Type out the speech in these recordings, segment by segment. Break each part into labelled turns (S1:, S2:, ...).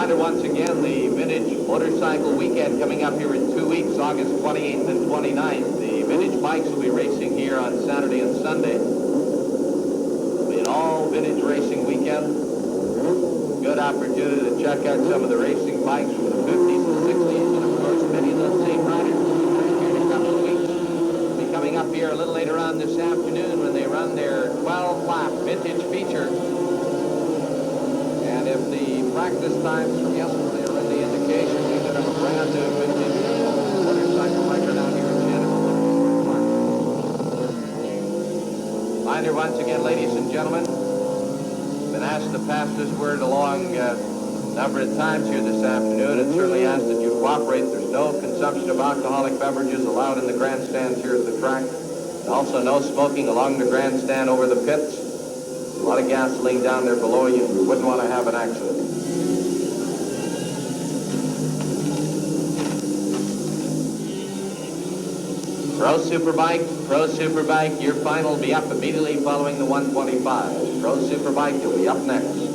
S1: Reminder once again, the Vintage Motorcycle Weekend coming up here in 2 weeks, August 28th and 29th. The Vintage bikes will be racing here on Saturday and Sunday. It'll be an all-vintage racing weekend. Good opportunity to check out some of the racing bikes from the 50s and 60s, and of course many of those same riders will be here in a couple of weeks. They'll be coming up here a little later on this afternoon when they run their 12-lap vintage feature. And if the practice times from yesterday are any indication, we could have a brand new vintage motorcycle record out here in Shannonville Motorsport Park. Reminder once again, ladies and gentlemen, been asked to pass this word along a number of times here this afternoon, and certainly ask that you cooperate. There's no consumption of alcoholic beverages allowed in the grandstands here at the track. And also no smoking along the grandstand over the pits. A lot of gasoline down there below you. You wouldn't want to have an accident. Pro Superbike, your final will be up immediately following the 125. Pro Superbike, you'll be up next.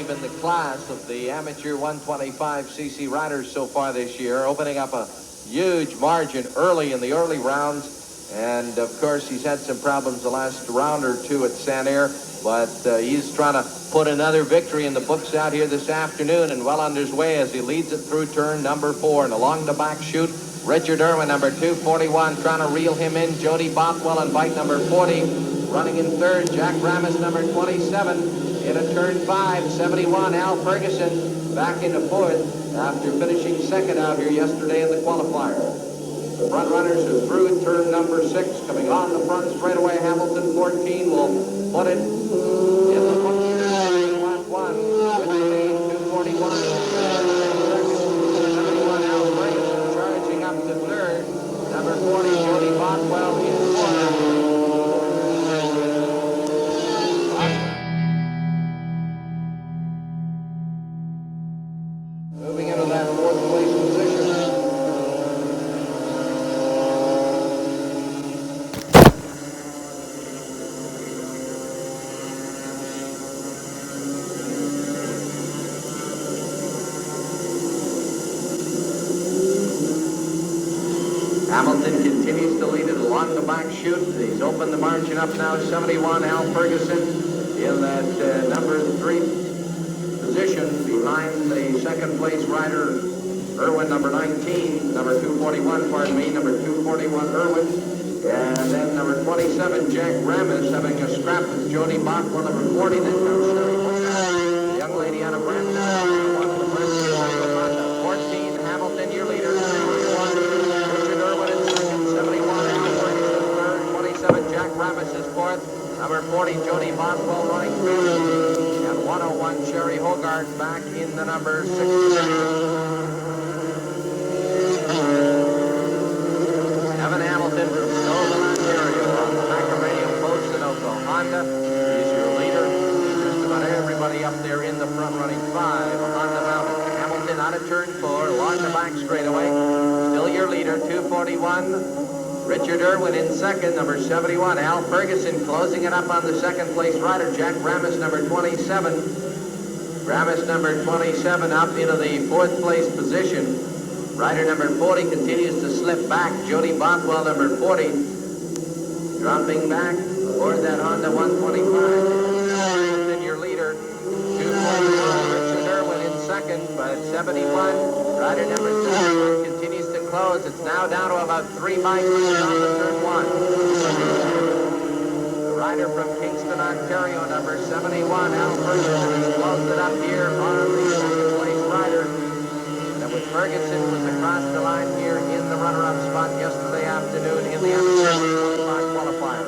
S1: Been the class of the amateur 125cc riders so far this year, opening up a huge margin early in the early rounds. And of course, he's had some problems the last round or two at San Air, but he's trying to put another victory in the books out here this afternoon, and well on his way as he leads it through turn number 4. And along the back chute, Richard Irwin, number 241, trying to reel him in. Jody Bothwell in bike number 40. Running in third, Jack Ramis, number 27. Into turn 5, 71, Al Ferguson back into fourth after finishing second out here yesterday in the qualifier. The front runners are through turn number 6. Coming on the front straightaway, Hamilton 14 will put it in the front lap 1. With the lead, 241. 71, Al Ferguson charging up to third. Number 40, Jody Bothwell in fourth. Moving into that fourth place position. Hamilton continues to lead it along the back chute. He's opened the margin up now. 71, Al Ferguson in that number 3 position behind the second place rider, Irwin, number 19, number 241, pardon me, number 241, Irwin. And then number 27, Jack Ramis, having a scrap with Jody Bothwell, number 40. Then comes Sherry Hooker, the young lady out of Brandon. 14, Hamilton, your leader. 71, Richard Irwin in second. 71, Al Ferguson third. 27, Jack Ramis is fourth. Number 40, Jody Bothwell running third. And 101, Sherry Hogarth back in the number 6. Evan Hamilton from Stouffville, Ontario, on the Hacker Radio Post Sunoco Honda. He's your leader. Just about everybody up there in the front running 5. A Honda mounted. Hamilton out out of turn 4, along the back straightaway. Still your leader, 241. Richard Irwin in second, number 71. Al Ferguson closing it up on the second place rider. Jack Ramis, number 27. Ramis, number 27, up into the fourth place position. Rider number 40 continues to slip back. Jody Bothwell, number 40, dropping back aboard that Honda 125. Then your leader, 241. Richard Irwin in second, but at 71. Rider number 71 continues to close. It's now down to about 3 bikes on the turn 1. The rider from Kingston, Ontario, number 71, Al Ferguson, has closed it up here on the second place rider. And with Ferguson was across the line here in the runner-up spot yesterday afternoon in the amateur 125 qualifier.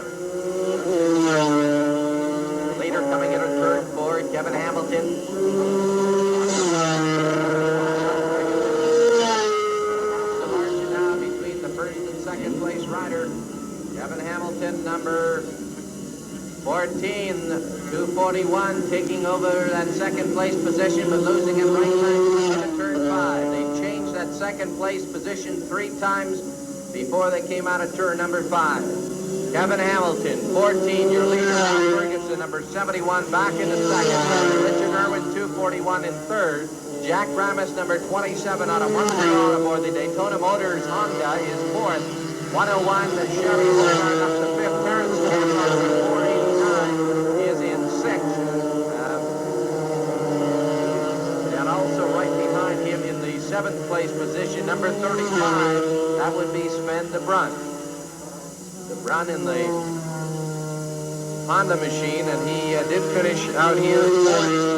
S1: Leader coming in at turn 4, Kevin Hamilton. Second place rider, Kevin Hamilton, number 14, 241, taking over that second place position, but losing it right back into turn 5. They changed that second place position 3 times before they came out of turn number 5. Kevin Hamilton, 14, your leader. Al Ferguson, number 71, back into second. Richard Irwin, 241 in third. Jack Ramis, number 27, out of Montreal aboard the Daytona Motors Honda, is fourth. 101, Sherry Holgard up to fifth. Terrence Campbell, 489, is in sixth. And also right behind him in the seventh place position, number 35, that would be Sven DeBrun. DeBrun in the Honda machine, and he did finish out here fourth.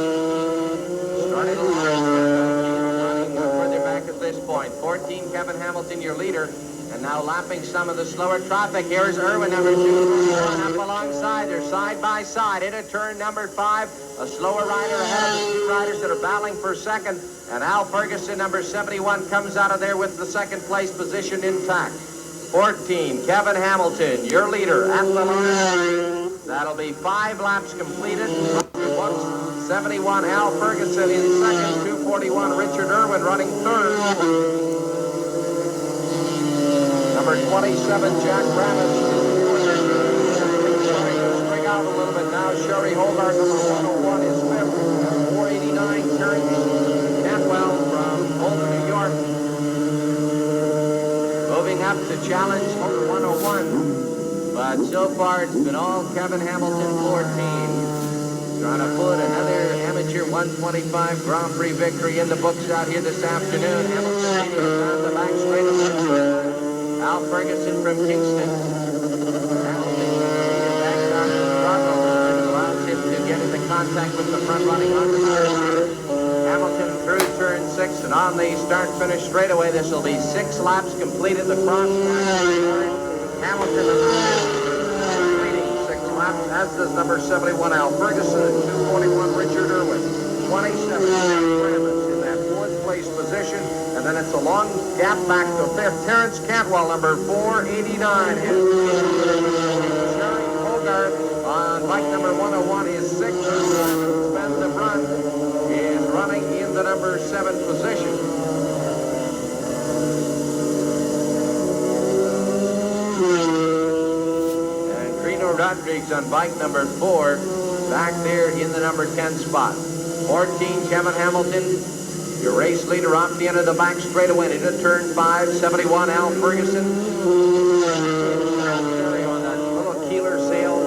S1: Started running further back at this point. 14, Kevin Hamilton, your leader. And now lapping some of the slower traffic. Here's Irwin, number 2, up alongside. They're side by side. Into turn number 5. A slower rider ahead of the 2 riders that are battling for second. And Al Ferguson, number 71, comes out of there with the second place position intact. 14, Kevin Hamilton, your leader at the line. That'll be 5 laps completed. 71, Al Ferguson in second. 241, Richard Irwin running third. Number 27, Jack Ramis. Spring out a little bit now. Sherry Holgard, number 101, is fifth. 489, Terrence Cantwell from Holden, New York. Moving up to challenge number 101. But so far, it's been all Kevin Hamilton, 14. Trying to put another amateur 125 Grand Prix victory in the books out here this afternoon. Hamilton leading down the back straight of the Al Ferguson from Kingston. Hamilton back down to the throttle, and allows him to get into contact with the front running on the tire. Hamilton through turn 6, and on the start-finish straightaway, this will be 6 laps completed. The cross Hamilton leading 6 laps, as does number 71, Al Ferguson, and 241, Richard Irwin. 27, Jack Ramis in that 4th place position. And then it's a long gap back to 5th. Terrence Cantwell, number 489, is Sherry Holgard on bike number 101 is 6th. Sven DeBrun is running in the number 7 position. And Crino Rodriguez on bike number 4, back there in the number 10 spot. 14, Kevin Hamilton, your race leader off the end of the back straightaway into turn 5, 71, Al Ferguson. On that little Keeler sail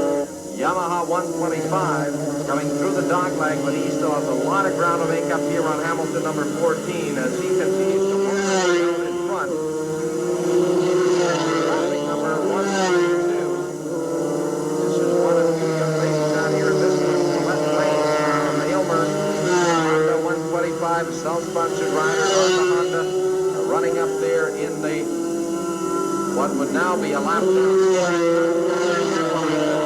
S1: Yamaha 125 coming through the dogleg, but he still has a lot of ground to make up here on Hamilton, number 14, as he continues to move around in front. Number 122. This is one of the young ladies out here in this one. Left lane from Aylmer. Honda 125, a self-sponsored rider on the Honda, running up there in the what would now be a lap down.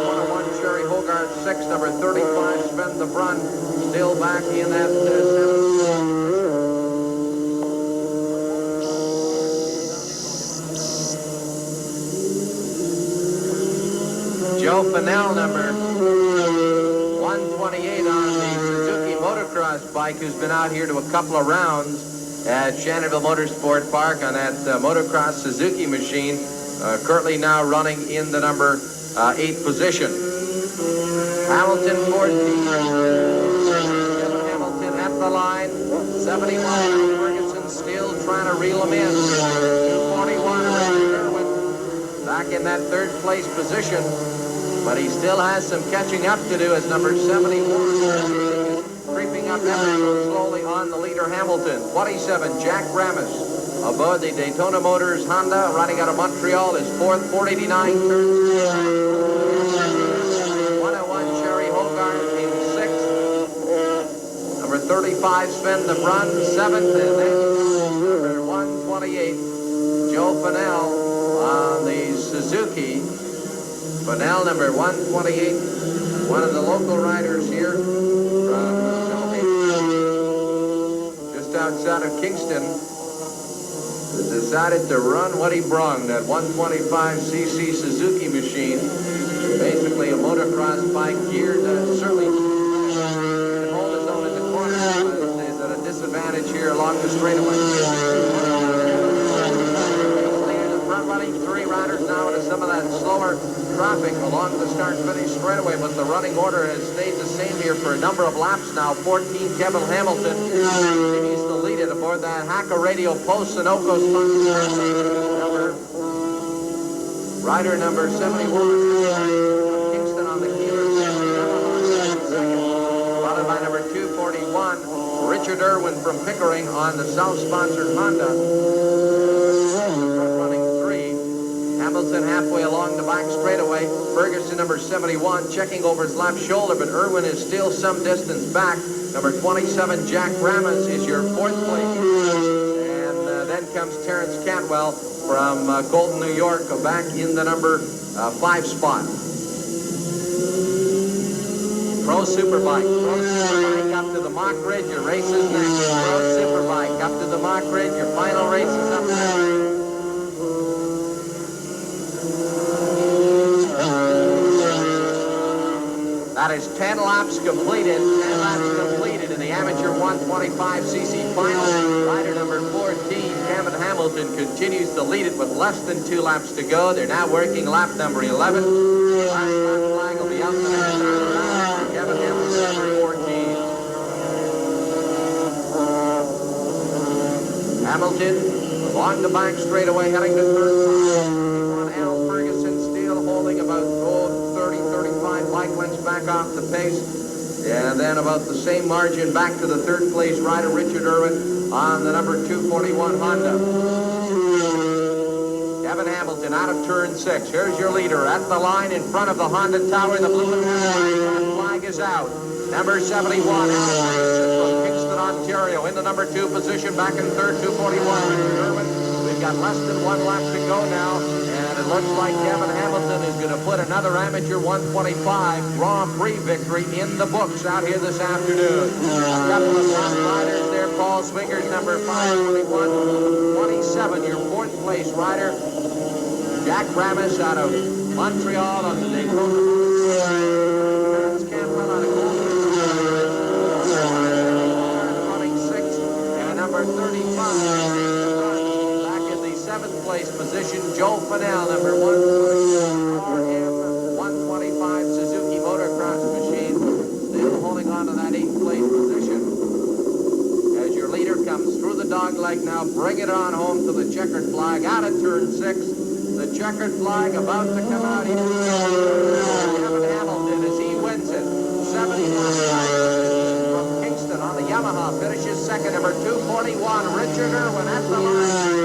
S1: 101, Sherry Holgard, 6, number 35, Sven DeBrun, still back in that 7th. Joe Fennell, number 128 on the Suzuki motocross bike, who's been out here to a couple of rounds. at Shannonville Motorsport Park on that motocross Suzuki machine, currently now running in the number 8 position. Hamilton 14. Hamilton at the line. 71. Ferguson still trying to reel him in. 241. Irwin back in that third place position, but he still has some catching up to do as number 71 creeping up ever so slowly on the leader Hamilton. 27. Jack Ramis aboard the Daytona Motors Honda, riding out of Montreal, is fourth. 489 turns. 101 Sherry Hogarth in sixth. Number 35 Sven DeBrun seventh, and then number 128 Joe Fennell on the Suzuki. Fennell, number 128, one of the local riders here from just outside of Kingston, decided to run what he brung, that 125cc Suzuki machine. Basically a motocross bike geared certainly can hold his own in the corner, but is at a disadvantage here along the straightaway. The front running 3 riders now into some of that slower traffic along the start-finish straightaway, but the running order has stayed the same here for a number of laps now. 14, Kevin Hamilton continues to lead it aboard that Hacker Radio Post Sunoco rider number 71 Kingston on the Keeler second, followed by number 241 Richard Irwin from Pickering on the self-sponsored Honda. Front running 3. Hamilton halfway along the back straightaway. Ferguson, number 71, checking over his left shoulder, but Irwin is still some distance back. Number 27, Jack Ramis, is your 4th place. And then comes Terrence Cantwell from Colton, New York, back in the number 5 spot. Pro Superbike. Pro Superbike up to the Mock Ridge. Your race is next. Pro Superbike up to the Mock Ridge. Your final race is up next. That is 10 laps completed. 10 laps completed in the amateur 125cc final. Rider number 14, Kevin Hamilton, continues to lead it with less than 2 laps to go. They're now working lap number 11. Last lap flag will be out the next time around for Kevin Hamilton, number 14. Hamilton along the back straightaway heading to third. Al Ferguson still holding about 30, 35 bike lengths back off the pace. And then about the same margin back to the third place rider, Richard Irwin, on the number 241 Honda. Kevin Hamilton out of turn 6. Here's your leader at the line in front of the Honda Tower. The blue and white flag is out. Number 71, from Kingston, Ontario, in the number 2 position, back in third, 241, Richard Irwin. We've got less than 1 lap to go now, and it looks like Kevin Hamilton is going to put another amateur 125 Grand Prix victory in the books out here this afternoon. A couple of top riders there. Paul Swingers, number 521, 27, your 4th place rider. Jack Ramis out of Montreal on the Daytona. Terrence Cantwell out of Golden. Running 6, and number 35. 7th place position, Joe Fennell, number 125 Suzuki motocross machine, still holding on to that 8th place position. As your leader comes through the dogleg now, bring it on home to the checkered flag out of turn 6. The checkered flag about to come out here. Kevin Hamilton as he wins it. 71 from Kingston on the Yamaha, finishes second. Number 241, Richard Irwin at the line.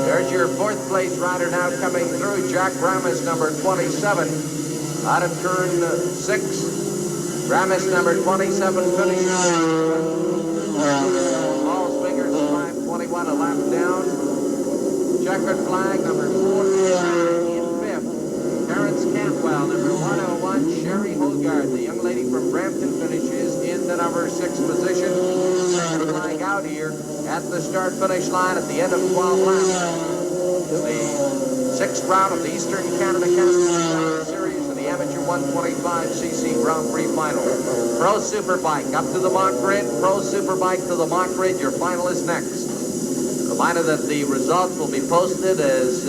S1: There's your 4th place rider now coming through, Jack Ramis, number 27, out of turn 6. Ramis, number 27, finishes. Paul Swingers, 521, a lap down. Checkered flag, number 4, in 5th. Terrence Cantwell, number 101, Sherry Hogarth, the young lady from Brampton, finishes in the number 6 position. Checkered flag out here at the start-finish line at the end of 12 laps. The 6th round of the Eastern Canada Series of the Amateur 125 125cc Grand Prix final. Pro Superbike up to the mock grid. Pro Superbike to the mock grid. Your final is next. Reminder that the results will be posted as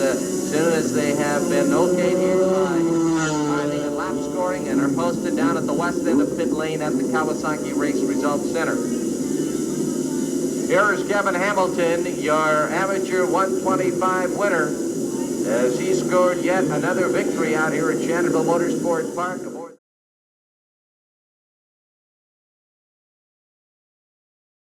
S1: soon as they have been okayed here by timing and lap scoring, and are posted down at the west end of pit lane at the Kawasaki Race Results Center. Here is Kevin Hamilton, your amateur 125 winner, as he scored yet another victory out here at Shannonville Motorsport Park.